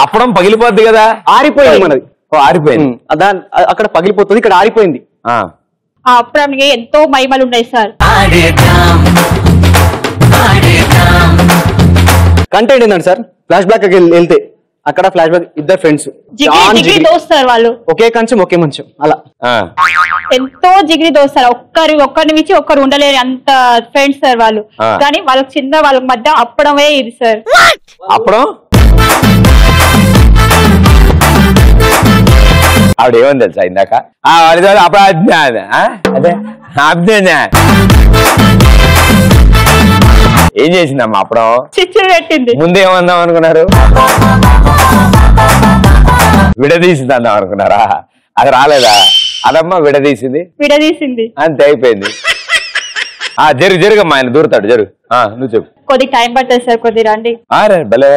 అప్పుడం పగిలిపోద్ది కదా. ఆరిపోయింది మనది. ఆరిపోయింది. అక్కడ పగిలిపోతుంది, ఇక్కడ ఆరిపోయింది. ఆ అప్పుడానికి ఎంతో మహిమలు ఉన్నాయి సార్. కంటెంట్ ఏంటంటే సార్, ఫ్లాష్ బ్యాక్ వెళ్తే అక్కడ ఫ్లాష్ బ్యాక్ ఇద్దరు ఫ్రెండ్స్ దోస్తారు వాళ్ళు, ఒకే కంచం ఒకే మంచం, అలా ఎంతో జిగిరి దోస్తారు. ఒక్కరిని మించి ఒక్కరు ఉండలేరు అంత ఫ్రెండ్స్ సార్ వాళ్ళు. కానీ వాళ్ళకి చిన్న వాళ్ళ మధ్య అప్పడమే ఇది సార్. అప్పుడం ఆవిడ ఏమని తెలుసా ఇందాక? అప్పుడు అదే ఏం చేసిందమ్మా అప్పుడం? చిచ్చు పెట్టింది. ముందేమందాం అనుకున్నారు? విడదీసింది అందాం అనుకున్నారా? అది రాలేదా? అదమ్మా విడదీసింది అంతే, అయిపోయింది. జరుగమ్మా, ఆయన దూరతాడు. జరుగు, నువ్వు చెప్పు. కొద్ది టైం పడుతుంది సార్, కొద్ది రండి. భలే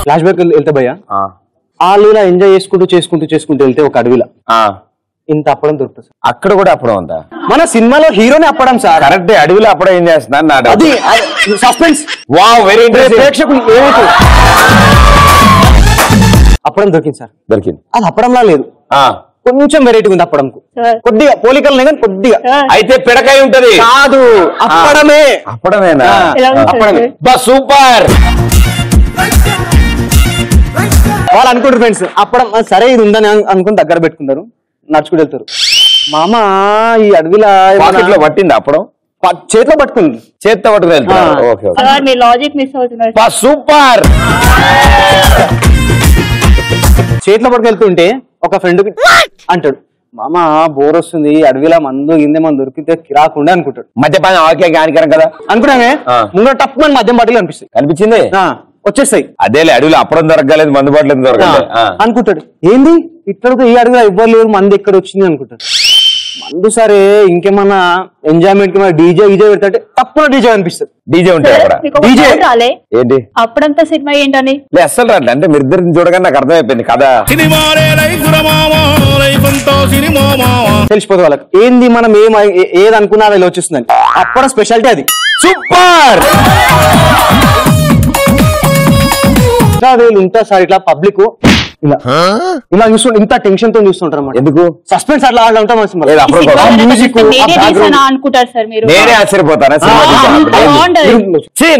ఫ్లాష్ బ్యాక్ వెళ్తే భయ్యా వాళ్ళు ఇలా ఎంజాయ్ చేసుకుంటూ వెళ్తే ఒక అడవిలో ఇంత అప్పడం దొరుకుతుంది. అక్కడ కూడా అప్పడం ఉందా? మన సినిమాలో హీరోనే అప్పడం సార్. కరెక్ట్. అడవిలో అప్పడం ఏం చేస్తున్నారు? అది సస్పెన్స్. Wow, very interesting. ప్రేక్షకులు ఏమైతే అప్పడం దొరికింది సార్. దొరికింది. అది అప్పడంలా లేదు, కొంచెం వెరైటీ ఉంది. అప్పడంకు కొద్దిగా పోలికలు కానీ కొద్దిగా. అయితే పిడకాయ ఉంటది కాదు, అప్పడమే. అప్పడమేనా? అప్పడమే. సూపర్. వాళ్ళు అనుకుంటారు ఫ్రెండ్స్ అప్పడం సరే ఇది ఉందని అనుకుని దగ్గర పెట్టుకుంటారు, నడుచుకుంటూ వెళ్తారు. మామ ఈ అడవిలో పట్టింది అప్పడం, చేతిలో పట్టుకుంది. చేతితో పట్టుకుని వెళ్తారు. మీ లాజిక్ మిస్ అవుతున్నారు. సూపర్. చేతిలో పట్టుకు వెళ్తుంటే ఒక ఫ్రెండ్ అంటాడు, మామ బోర్ వస్తుంది, అడవిలో మందు దొరికితే కిరాకుండా అనుకుంటాడు. మద్యపానం హానికరం కదా అనుకున్నామే. ముందు టప్ మన మద్యం బాటిల్ కనిపించింది, వచ్చేస్తాయి. అదేలే అడవిలో అప్పడం దొరకలేదు, మందు బాటిల్ దొరకలేదు అనుకుంటాడు. ఏంది ఇక్కడ ఈ అడవిలో ఇవ్వరు లేరు, మందు ఎక్కడ వచ్చింది అనుకుంటాడు. మందు సరే ఇంకేమన్నా ఎంజాయ్మెంట్ డీజే పెడతాంటే తప్పన డీజే అనిపిస్తుంది. డీజే ఉంటాయి ఏంటి అప్పుడంతా సినిమా ఏంటని అస్సలు రాదు. అంటే మీరు ఇద్దరిని చూడగానే నాకు అర్థమైపోయింది కదా. తెలిసిపోతుంది వాళ్ళకి ఏంది మనం ఏది అనుకున్నా అది వచ్చేస్తుందని. అప్పుడు స్పెషాలిటీ అది. సూపర్. ఉంటా సార్ ఇట్లా పబ్లిక్ ఇలా చూస్తూ ఇంత టెన్షన్ తో చూస్తుంటారు అన్నమాట. ఎందుకు? సస్పెన్స్ అట్లా ఉంటాం. అనుకుంటారు సార్ మీరు. నేనే ఆశ్చర్యపోతాను,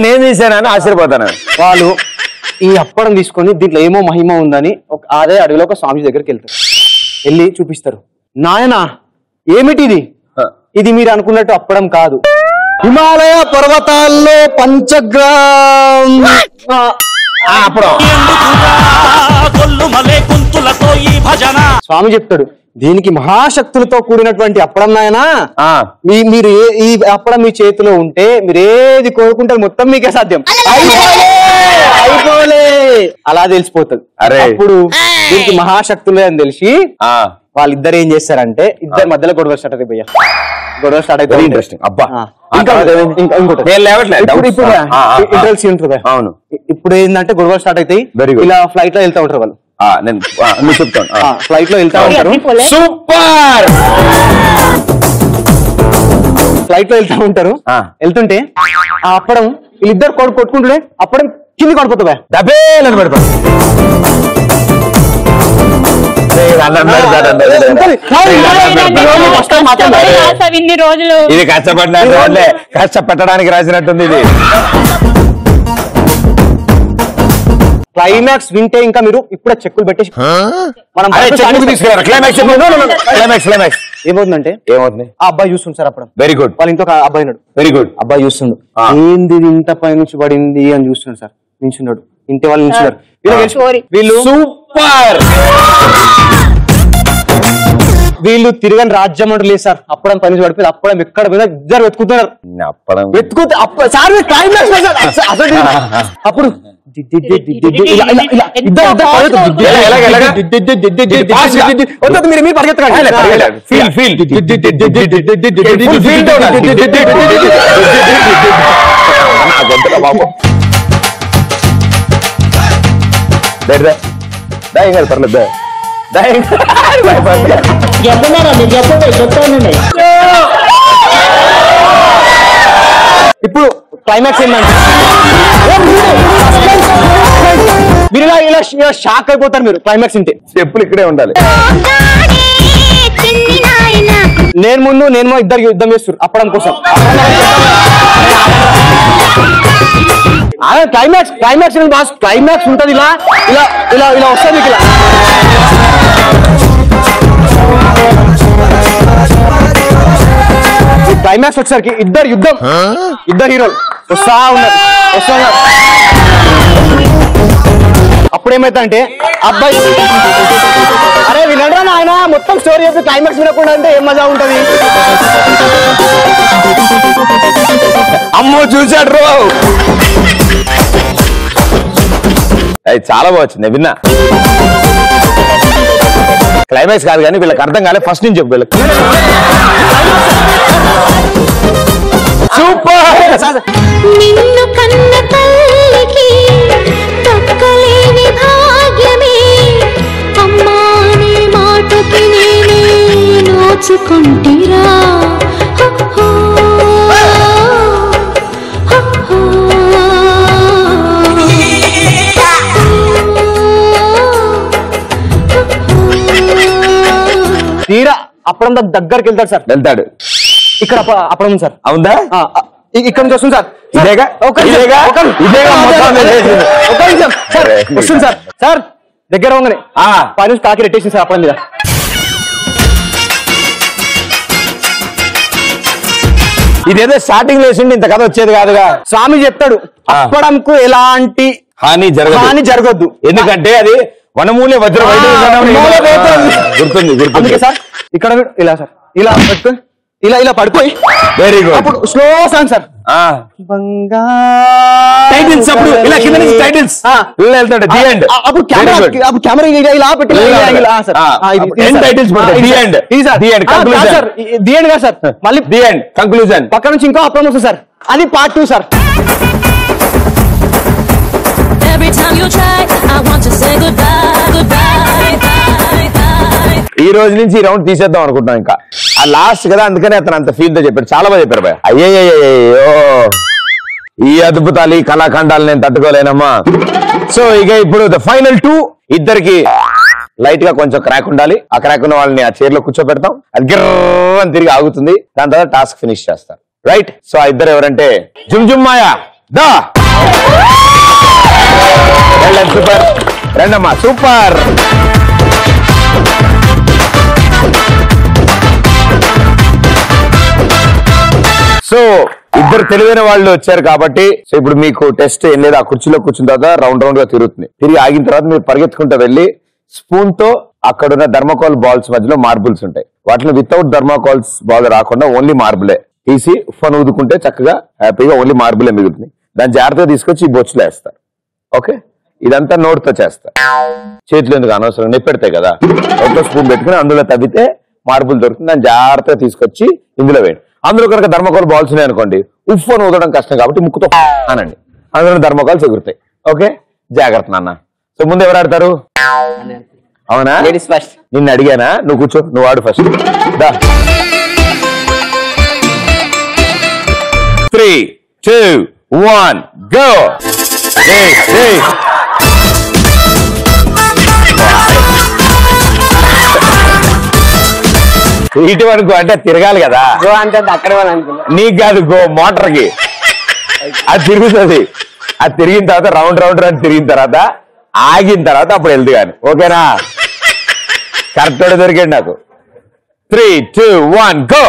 నేను తీసానని ఆశ్చర్యపోతాను. వాళ్ళు ఈ అప్పడం తీసుకొని దీంట్లో ఏమో మహిమ ఉందని అదే అడవిలో ఒక స్వామి దగ్గరికి వెళ్తారు. వెళ్ళి చూపిస్తారు. నాయనా ఏమిటిది? ఇది మీరు అనుకున్నట్టు అప్పడం కాదు, హిమాలయ పర్వతాల్లో పంచగ్రామ్ అప్పడం. స్వామి చెప్తాడు, దీనికి మహాశక్తులతో కూడినటువంటి అప్పడం నాయనా. మీరు ఈ అప్పడం మీ చేతిలో ఉంటే మీరు ఏది కోరుకుంటారు మొత్తం మీకే సాధ్యం. అయిపోలే అలా తెలిసిపోతుంది. అప్పుడు దీనికి మహాశక్తులే అని తెలిసి వాళ్ళిద్దరు ఏం చేస్తారంటే ఇద్దరు మధ్యలో గొడవ స్టార్ట్ అవుతాయి భయ్యా. గొడవ స్టార్ట్ అయితే ఇంట్రెస్టింగ్. అబ్బా అవును. ఇప్పుడు ఏంటంటే గొడవ స్టార్ట్ అవుతాయి. ఇలా ఫ్లైట్ లో వెళ్తా ఉంటారు వాళ్ళు. నేను చెప్తాను. ఫ్లైట్ లో వెళ్తా ఉంటారు. సూపర్. ఫ్లైట్ లో వెళ్తా ఉంటారు. వెళ్తుంటే ఆ అప్పడం వీళ్ళిద్దరు కొట్టుకుంటుండే అప్పడం కింది పడిపోతావా డబేలని పడిపోతా ఇన్ని రోజులు ఇది కష్టపడిన కష్టపెట్టడానికి రాసినట్టుంది ఇది. క్లైమాక్స్ వింటే ఇంకా మీరు ఇప్పుడే చెక్కులు పెట్టేసి మనం ఏమవుతుందంటే ఆ అబ్బాయి చూస్తుంది సార్ అప్పుడు. Very good. వాళ్ళ ఇంకొక అబ్బాయి ఉన్నాడు. Very good. అబ్బాయి చూస్తుండు ఏంది ఇంత పై నుంచి పడింది అని చూస్తున్నాడు సార్. నిల్చున్నాడు ఇంటి వాళ్ళు నిల్చున్నారు. వీళ్ళు సూపర్. వీళ్ళు తిరగని రాజ్యం అంటూ లేదు సార్. అప్పుడం పని నుంచి పడిపోయింది. అప్పుడం ఎక్కడ పోయినా ఇద్దరు వెతుకుతున్నారు. అప్పుడు మీరు పరిగెత్తకండి. పర్లేదు ఇప్పుడు క్లైమాక్స్ ఏంటంటే మీరు ఇలా షాక్ అయిపోతారు. మీరు క్లైమాక్స్ ఉంటే చెప్పులు ఇక్కడే ఉండాలి. నేను ఇద్దరు యుద్ధం చేస్తారు అప్పడం కోసం. క్లైమాక్స్ ఉంటది. ఇలా ఇలా ఇలా ఇలా వస్తుంది మీకు. ఇలా క్లైమాక్స్ వచ్చేసరికి ఇద్దరు యుద్ధం. ఇద్దరు హీరోలు వస్తా ఉన్నారు. అప్పుడు ఏమైతే అబ్బాయి అరే వినడా ఆయన మొత్తం స్టోరీ చెప్పి క్లైమాక్స్ వినకుండా అంటే ఏం మజా ఉంటది. అమ్మో చూశాడు రావు. అది చాలా బాగా వచ్చింది. విన్నా క్లైమాక్స్ కాదు కానీ వీళ్ళకి అర్థం కాలే. ఫస్ట్ నుంచి చెప్పు వీళ్ళకి. సూపర్. నిన్ను కన్న తల్లికి దక్కలేని భాగ్యమే అమ్మా నీ మాటకి నేనే నోచుకుంటిరా. తీరా అప్పుడు దగ్గరికి వెళ్తాడు సార్. వెళ్తాడు. ఇక్కడ అప్పుడు సార్ అవుందా? ఇక్కడ నుంచి వస్తుంది సార్. వస్తుంది సార్. సార్ దగ్గర పోగానే పని కాకి రెట్టేసింది సార్ అప్పడం మీద. ఇదేదో స్టార్టింగ్ వేసిండి ఇంత కథ వచ్చేది కాదుగా. స్వామి చెప్తాడు అప్పడంకు ఎలాంటి హాని జరగదు. ఎందుకంటే అది వనమూలే వజ్ర గుర్తుంది. అందుకే సార్ ఇక్కడ ఇలా సార్ ఇలా పెట్టుకొని ఇలా ఇలా పడిపోయి వెరీ గుడ్. అప్పుడు స్లో సాంగ్ సార్. టైటిల్స్ అప్పుడు ఇలా కింద నుంచి టైటిల్స్ ఇలా వెళ్తాడు. The end. అప్పుడు కెమెరా ఇలా పెట్టి టైటిల్స్ పడతాయి. The end. ఇది sir the end conclusion. Sir the end కాదు సార్. మళ్ళీ ది ఎండ్ కంక్లూజన్. పక్క నుంచి ఇంకో అప్పుడు వస్తుంది సార్. అది పార్ట్ 2 సార్. ఈ రోజు నుంచి ఈ రౌండ్ తీసేద్దాం అనుకుంటున్నాం. ఇంకా ఆ లాస్ట్ కదా అందుకనే అతను అంత ఫీల్ తో చెప్పాడు. చాలా బాగా చెప్పారు బాయ్. అయ్యో ఈ అద్భుతాలు ఈ కళాఖండాలు నేను తట్టుకోలేనమ్మా. సో ఇక ఇప్పుడు ద ఫైనల్ 2 ఇద్దరికి లైట్ గా కొంచెం క్రాక్ ఉండాలి. ఆ క్రాక్ ఉన్న వాళ్ళని ఆ చైర్ లో కూర్చోబెడతాం. అది గిర్రని తిరిగి ఆగుతుంది. దాని తర్వాత టాస్క్ ఫినిష్ చేస్తారు. రైట్. సో ఆ ఇద్దరు ఎవరంటే జుమ్జుమ్మాయ దా సూపర్. రండమ్మా సూపర్. సో ఇద్దరు తెలివైన వాళ్ళు వచ్చారు కాబట్టి సో ఇప్పుడు మీకు టెస్ట్ ఏం లేదు. ఆ కుర్చీలో కూర్చున్న తర్వాత రౌండ్ రౌండ్ గా తిరుగుతుంది. తిరిగి ఆగిన తర్వాత మీరు పరిగెత్తుకుంటూ వెళ్ళి స్పూన్ తో అక్కడున్న థర్మాకోల్ బాల్స్ మధ్యలో మార్బుల్స్ ఉంటాయి. వాటిని వితౌట్ థర్మాకోల్స్ బాల్ రాకుండా ఓన్లీ మార్బులే తీసి ఉఫ్ఫను ఊదుకుంటే చక్కగా హ్యాపీగా ఓన్లీ మార్బులే మిగులుతుంది. దాన్ని జాగ్రత్తగా తీసుకొచ్చి ఈ బొచ్చులో వేస్తారు. ఓకే. ఇదంతా నోట్తో చేస్తారు. చేతులు ఎందుకు అనవసరం నెప్పెడతాయి కదా. ఒక స్పూన్ పెట్టుకుని అందులో తవ్వితే మార్బుల్ దొరుకుతుంది. దాన్ని జాగ్రత్తగా తీసుకొచ్చి ఇందులో వేయండి. అందులో కనుక థర్మాకోల్ బాల్స్ ఉన్నాయి అనుకోండి ఉఫ్ఫను ఊదడం కష్టం కాబట్టి ముక్కుతో అనండి. అందులో థర్మాకోల్స్ ఎగురుతాయి. ఓకే. జాగ్రత్త నాన్న. సో ముందు ఎవరు ఆడతారు? అవునా? నిన్ను అడిగానా? నువ్వు కూర్చో. నువ్వు ఆడు ఫస్ట్. 3, 2, 1 go. ఇటు వరకు అంటే తిరగాలి కదా. గో అంటే అక్కడ అనుకున్నా. నీకు కాదు, గో మోటార్ కి అది తిరుగుతుంది. అది తిరిగిన తర్వాత రౌండ్ రౌండ్ తిరిగిన తర్వాత ఆగిన తర్వాత అప్పుడు వెళ్తు కానీ. ఓకేనా? కరెక్ట్ దొరికండి నాకు. 3, 2, 1 గో.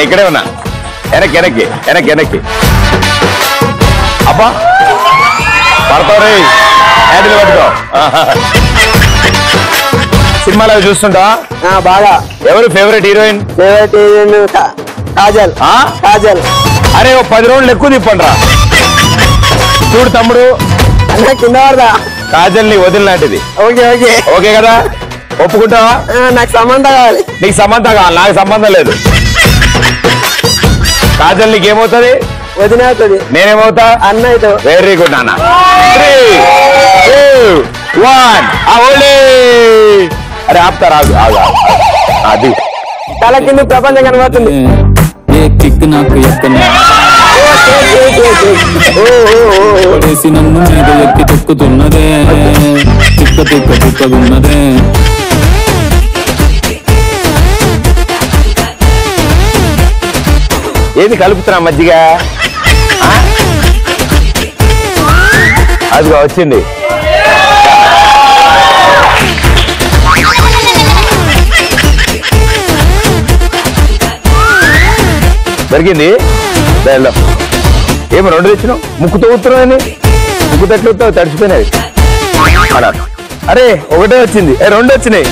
ఇక్కడే ఉన్నా. వెనక్కి వెనక్కి వెనక్కి వెనక్కి. అబ్బా పడతావు రే, హ్యాండిల్ పట్టుకో. సినిమాలు అవి చూస్తుంటా బాగా. ఎవరు favourite heroine? Favourite heroine Kajal. Kajal. అరే 10 రౌండ్లు ఎక్కువ తిప్పండి రా. చూడు తమ్ముడు, కింద పడదా. కాజల్ ని వదిలినాటిది. ఓకే ఓకే ఓకే కదా? ఒప్పుకుంటావా? నాకు సంబంధం కావాలి. నీకు సంబంధం కావాలి, నాకు సంబంధం లేదు. కాజల్ నీకు ఏమవుతుంది? వదిన అవుతుంది. నేనేమవుతా? అన్న అవుతావు. వెరీ గుడ్ నాన్న. 3, 2, 1 అరే ఆపుతారు. ఆగు ఆగు అది తల కింద ప్రపంచం కనబడుతుంది. నాకు పడేసి నన్ను మీద ఎక్కి తొక్కుతున్నదే, తిక్క తిక్క తిక్కగున్నదే. ఏది కలుపుతున్నా మజ్జిగ? అదిగో వచ్చింది. దొరికింది. ఏమి 2 తెచ్చినావు? ముక్కుతో ఊతున్నావు. ముక్కు తట్లు తడిచిపోయినాయి. అరే 1 వచ్చింది, 2 వచ్చినాయి.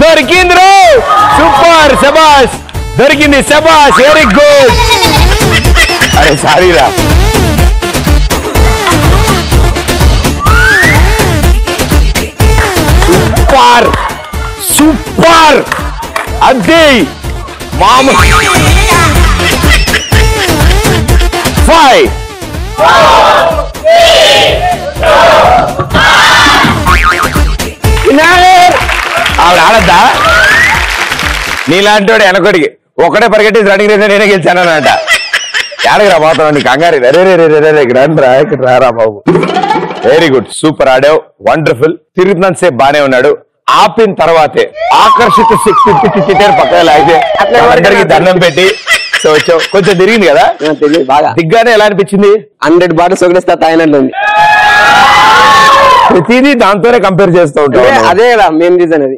దొరికింది రో. సూపర్, శబాష్. దొరికింది, శబాష్, వెరీ గుడ్. అరే సారీరా. Super super. అదే మామ. 5 ఆవిడ ఆడద్దా? నీలాంటి వాడు వెనకొడికి ఒకటే పరిగెట్టేసి రన్నింగ్ రేస్ నేనే గెలిచానంట. ఎడగరా పోతాను నీ కంగారు. ఇక్కడ ఇక్కడ రారా బాబు. వెరీ గుడ్, సూపర్ ఆడావు, వండర్ఫుల్. తిరుగుతున్నంత సేపు బానే ఉన్నాడు. ఆపిన తర్వాతే ఆకర్షిత శక్తి పక్కన లాగితే అందరికి దండం పెట్టి వచ్చావు. కొంచెం తిరిగింది కదా? బాగా దిగ్గానే ఎలా అనిపించింది? 100 బాటిల్స్ ఒకటేస్తా తాగినట్లుంది. ప్రతిదీ దాంతోనే కంపేర్ చేస్తూ ఉంటావు. అదే కదా మెయిన్ రీజన్ అది.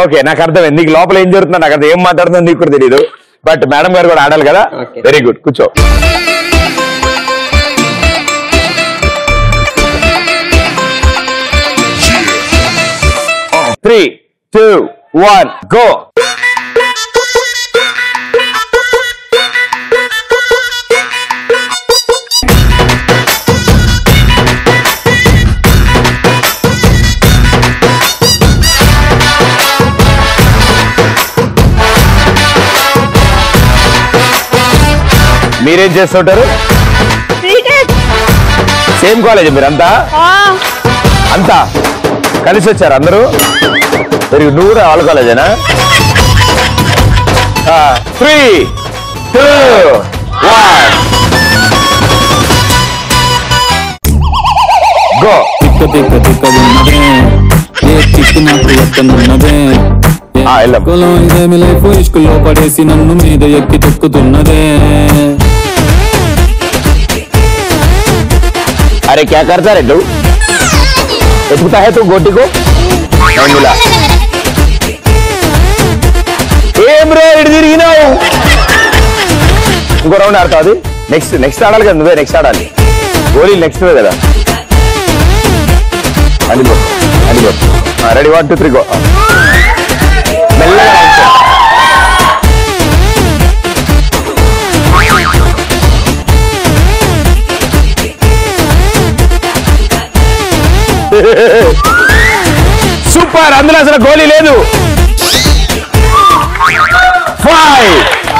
ఓకే, నాకు అర్థమైంది. నీకు లోపల ఏం జరుగుతుందో నాకు అర్థం, ఏం మాట్లాడుతుందో నీకు కూడా తెలియదు. బట్ మేడం గారు కూడా ఆడాలి కదా. వెరీ గుడ్, కూర్చో. Three, 2, 1 go. మీరేం చేస్తుంటారు? సేమ్ కాలేజ్ మీరంతా? అంతా కలిసి వచ్చారు అందరూ? నువ్వు కూడా వాళ్ళ కాలేజేనా? 3, 2, 1 గో. తిక్క తిక్క తిక్కగున్నదే, ఏ తిక్కు నాకు ఎక్కనున్నదే. ఇదేమి లైఫ్, ఇష్కుల్లో పడేసి నన్ను మీద ఎక్కి తొక్కుతున్నదే. अरे क्या करता रे तू? ఎత్తుకుతా హే తూ గోటి కో? మిలా ఏం రే ఇటు తిరిగినావు? ఇంకో రౌండ్ ఆడతావు. అది నెక్స్ట్ ఆడాలి కదా, నువ్వే నెక్స్ట్ ఆడాలి. గోళీ నెక్స్ట్ కదా. అదిగో రెడీ 1, 2, 3 గో. మెల్లగా సూపర్. అందులో అసలు గోళీ లేదు. 5,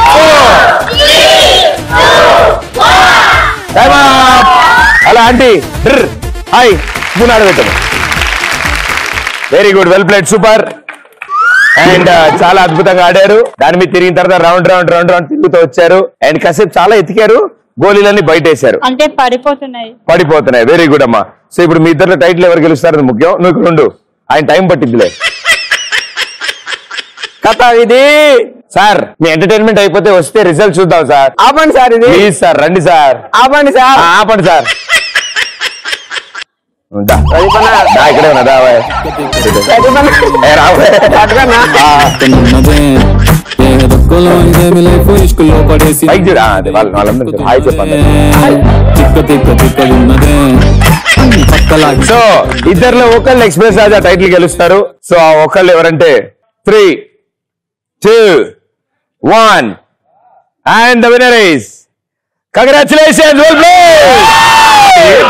4, 3, 2 అలా ఆంటీ హాయ్ స్పూన్ ఆడబెట్టాము. Very good, well played, super. And చాలా అద్భుతంగా ఆడారు. దాని మీద తిరిగిన తర్వాత రౌండ్ రౌండ్ రౌండ్ రౌండ్ తిరుగుతూ వచ్చారు. అండ్ కాసేపు చాలా ఎతికారు, గోళీలన్నీ బయట వేశారు, అంటే పడిపోతున్నాయి. వెరీ గుడ్ అమ్మా. సో ఇప్పుడు మీ ఇద్దరు టైటిల్ ఎవరు గెలుస్తారని ముఖ్యం. నువ్వు ఇక్కడ ఉండు, ఆయన టైం పట్టిద్దిలే. కథ ఇది సార్ మీ ఎంటర్టైన్మెంట్ అయిపోతే వస్తే రిజల్ట్ చూద్దాం సార్. ఆపండి సార్, ఇది ప్లీజ్ సార్, రండి సార్. ఆపండి సార్, ఆపండి సార్. ఇక్కడే ఉన్నదా హాయ్ చెప్పండి. సో ఇద్దరులో ఒకళ్ళు ఎక్స్ప్రెస్ రాజా టైటిల్ గెలుస్తారు. సో ఆ ఒకళ్ళు ఎవరంటే 3, 2, 1 and the winner is congratulations.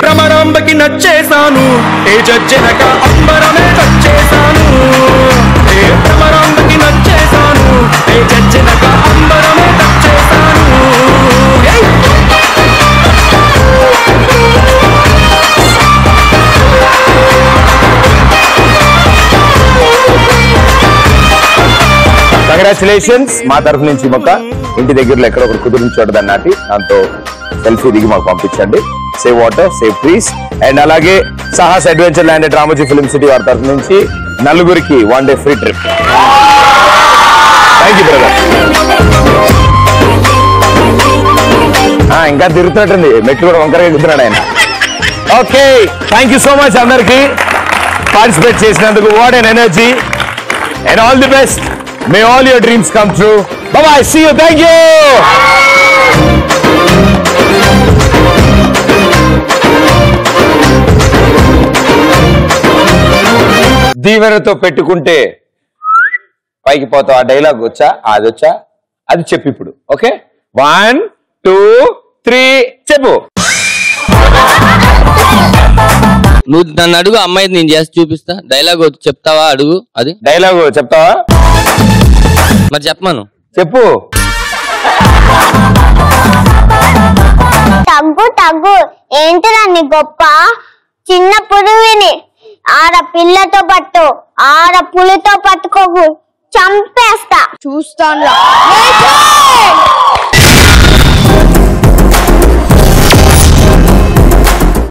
భ్రమరాంబకి నచ్చేసాను, ఏ జడ్జనక అంబరమే వచ్చేసాను. ఏ భ్రమరాంబకి నచ్చేసాను, ఏ జడ్జనక అంబరమే వచ్చేసాను. కంగ్రాచులేషన్స్ మా తరఫు నుంచి. మొక్క ఇంటి దగ్గరలో ఎక్కడ ఒకటి కుదిరిన చోట దాన్ని నాటి దాంతో సెల్ఫీ దిగి మాకు పంపించండి. Save water, save trees. And అలాగే Sahas adventure land and Ramoji film city వారి తరఫు నుంచి నలుగురికి 1 day free trip. Thank you brother. ఇంకా తిరుగుతున్నట్టుంది, మెట్లు కూడా వంకరగా ఎక్కుతున్నాడు ఆయన. Okay, thank you so much అందరికి పార్టిసిపేట్ చేసినందుకు. What an energy and all the best. May all your dreams come true. Bye-bye. See you. Thank you. దీవెనతో పెట్టుకుంటే పైకి పోతావు. ఆ డైలాగ్ వచ్చా, అది వచ్చా, అది చెప్పు ఇప్పుడు. ఓకే, 1, 2, 3 చెప్పు. నువ్వు నన్ను అడుగు, అమ్మాయి నేను చేసి చూపిస్తా. డైలాగ్ చెప్తావా? అడుగు. అది డైలాగ్ చెప్తావా? మరి చెప్పమాను. చెప్పు. తగ్గు తగ్గు, ఏంటిరా నీ గొప్ప? చిన్న పురువిని ఆడ పిల్లతో పట్టు, ఆడ పులితో పట్టుకోకు, చంపేస్తా. చూస్తాను.